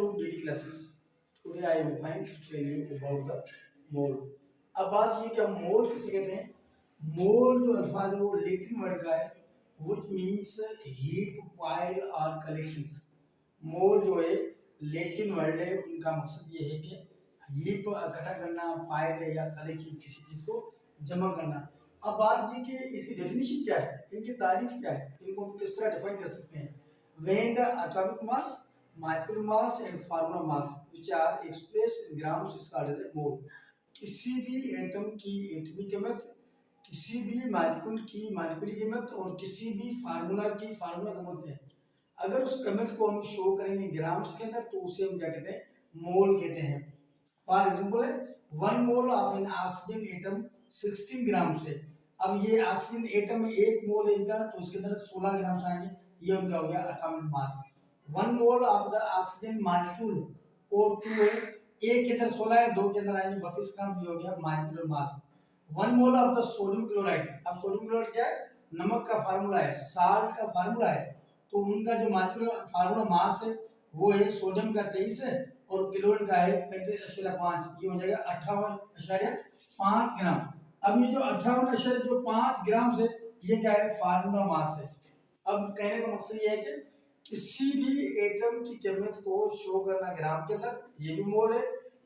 to DD classes. Today I am going to tell you about the mole. अब बात ये कि मोल किसे कहते हैं? मोल जो अल्फाज है वो लैटिन वर्ड का है, which means heap, pile or collections. मोल जो है लैटिन वर्ड है, उनका मकसद ये है कि हीप इकट्ठा करना, पाइल है या कलेक्शन किसी चीज को जमा करना। अब बात ये कि इसकी डेफिनेशन क्या है, इनकी तारीफ क्या है, इनको किस तरह डिफाइन कर सकते हैं। When the atomic mass, molecular mass and formula mass which are expressed in grams is called as a mole. किसी भी एटम की एटॉमिक कीमत, किसी भी मॉलिक्यूल की मॉलिक्यूलर कीमत और किसी भी फार्मूला की फार्मूला कीमत है, अगर उस कीमत को हम शो करेंगे ग्राम्स के अंदर तो उसे हम क्या कहते हैं, मोल कहते हैं। फॉर एग्जांपल है 1 mole of N oxygen atom 16 grams है। अब ये ऑक्सीजन एटम में 1 मोल है इनका, तो उसके अंदर 16 ग्राम्स आएंगे, ये उनका हो गया atomic mass. 1 mole of the oxygen molecule O2 है, एक के अंदर 16 है, दो के अंदर आएंगे 32 ग्राम, ये हो गया molecular mass. 1 mole of the sodium chloride, अब सोडियम क्लोराइड क्या है, नमक का फार्मूला है, साल्ट का फार्मूला है, तो उनका जो मॉलिक्यूलर फार्मूला मास है वो है सोडियम का 23 है और क्लोरीन का है 35.5, ये हो जाएगा 58.5 ग्राम। अब ये जो 58.5 ग्राम से ये क्या है, फार्मूला मास है। अब कहने का मकसद ये है कि किसी भी एटम की कीमत को शो करना ग्राम के अंदर, ये भी मोल है।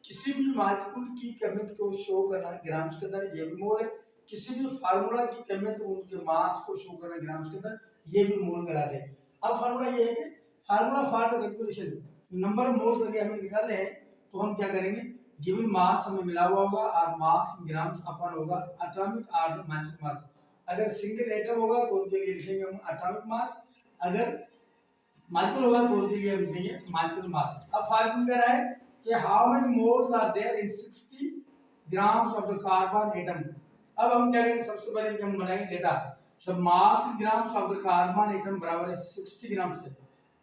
किसी भी मॉलिक्यूल की कीमत को शो करना ग्राम्स के अंदर, ये भी मोल है। किसी भी फार्मूला की कीमत उनके मास को शो करना ग्राम्स के अंदर, ये भी मोल कहलाते हैं। अब फार्मूला ये है कि formula for the calculation number moles अगर हमें निकालने हैं तो हम क्या करेंगे, गिवन मास हमें मिला हुआ होगा और मास ग्राम्स अपन होगा एटॉमिक और मॉलिक्यूलर मास। अगर सिंगल एटम होगा तो उनके लिए लिखेंगे हम एटॉमिक मास, अगर मॉलिक्यूल होगा तो उनके लिए हम लिखेंगे मॉलिक्यूलर मास। अब फार्मूला कह रहा है कि how many moles are there in 60 grams of the carbon atom. अब हम क्या करेंगे, सबसे पहले हम बनाएंगे data. So mass in grams of the carbon atom बराबर है 60 ग्राम से,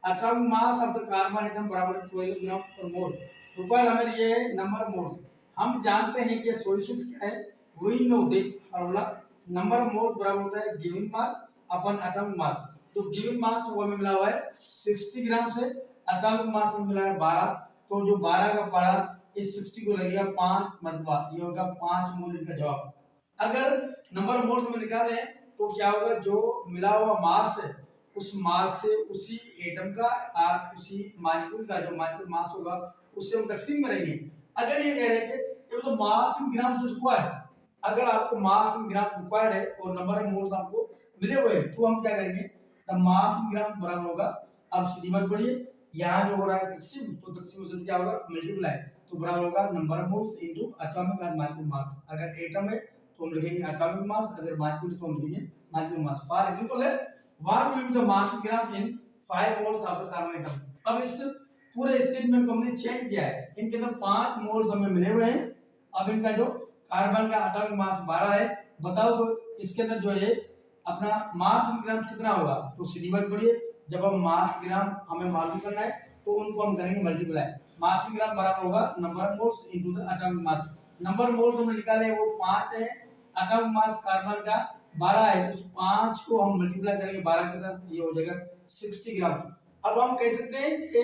atomic mass of the carbon atom बराबर है 12 ग्राम पर मोल। तो कल हमें ये नंबर मोल्स हम जानते हैं कि सॉल्यूशंस क्या है, we know that formula number of moles बराबर होता है गिवन मास अपन एटॉमिक मास। जो गिवन मास वो हमें मिला हुआ है 60 ग्राम से, एटॉमिक मास हमें मिला है 12, तो जो 12 का पारा इस 60 को लगेगा 5 मरतबा, ये होगा 5 मोल इनका जवाब। अगर नंबर ऑफ मोल्स में निकाले तो क्या होगा, जो मिला हुआ मास है उस मास से उसी एटम का और उसी मॉलिक्यूल का जो मॉलिक्यूलर मास होगा उससे हम तकसीम करेंगे। अगर ये कह रहे हैं कि तो मास इन ग्राम से रिक्वायर्ड, अगर आपको मास इन ग्राम रिक्वायर्ड है और नंबर ऑफ मोल्स आपको मिले हुए हैं तो हम क्या करेंगे, द मास इन ग्राम बराबर होगा, अब सीधी बात पढ़िए, यहाँ जो हो रहा है तकसीम, तो तकसीम से क्या होगा, मल्टीप्लाई, तो बराबर होगा number of moles into atomic और मॉलिक्यूलर मास। अगर एटम है तो हम लिखेंगे एटॉमिक मास, अगर मॉलिक्यूल तो हम लिखेंगे मॉलिक्यूलर मास। फॉर एग्जांपल है what will be the mass in grams in 5 moles of the carbon atom. अब इस पूरे स्टेटमेंट को हमने चेक किया है, इनके अंदर 5 मोल्स हमें मिले हुए हैं। अब इनका जो कार्बन का एटॉमिक मास 12 है, बताओ तो इसके अंदर जो है अपना मास इन ग्राम्स कितना होगा, तो सीधी बात पढ़िए, जब हम मास ग्राम हमें मालूम करना है तो उनको हम करेंगे मल्टीप्लाई, मास इन ग्राम बराबर होगा number of moles into the atomic mass. Number moles हमने निकाले वो 5 है, एटॉमिक मास कार्बन का 12 है, उस 5 को हम मल्टीप्लाई करेंगे 12 के साथ, ये हो जाएगा 60 ग्राम। अब हम कह सकते हैं कि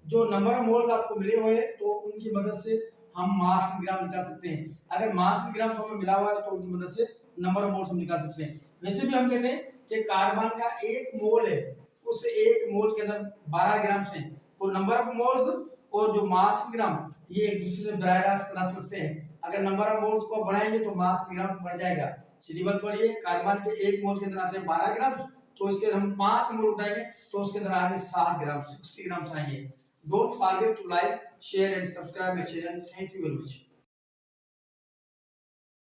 जो नंबर ऑफ मोल्स आपको मिले हुए हैं तो उनकी मदद से हम मास इन ग्राम निकाल सकते हैं। अगर मास इन ग्राम हमें मिला हुआ है तो उनकी मदद से नंबर ऑफ मोल्स हम निकाल सकते हैं। वैसे भी हम कहते हैं कि कार्बन का 1 मोल है, उस 1 मोल के अंदर 12 ग्राम है, तो नंबर ऑफ मोल्स और जो मास इन ग्राम ये एक दूसरे से बराह रास्त ट्रांसफर करते हैं। अगर नंबर ऑफ मोल्स को बढ़ाएंगे तो मास ग्राम बढ़ जाएगा। सीधी बात पढ़िए, कार्बन के 1 मोल के अंदर आते हैं 12 ग्राम, तो इसके हम 5 मोल उठाएंगे तो उसके अंदर आएंगे 60 ग्राम, 60 ग्राम आएंगे। Don't forget to like, share and subscribe my channel. Thank you very much.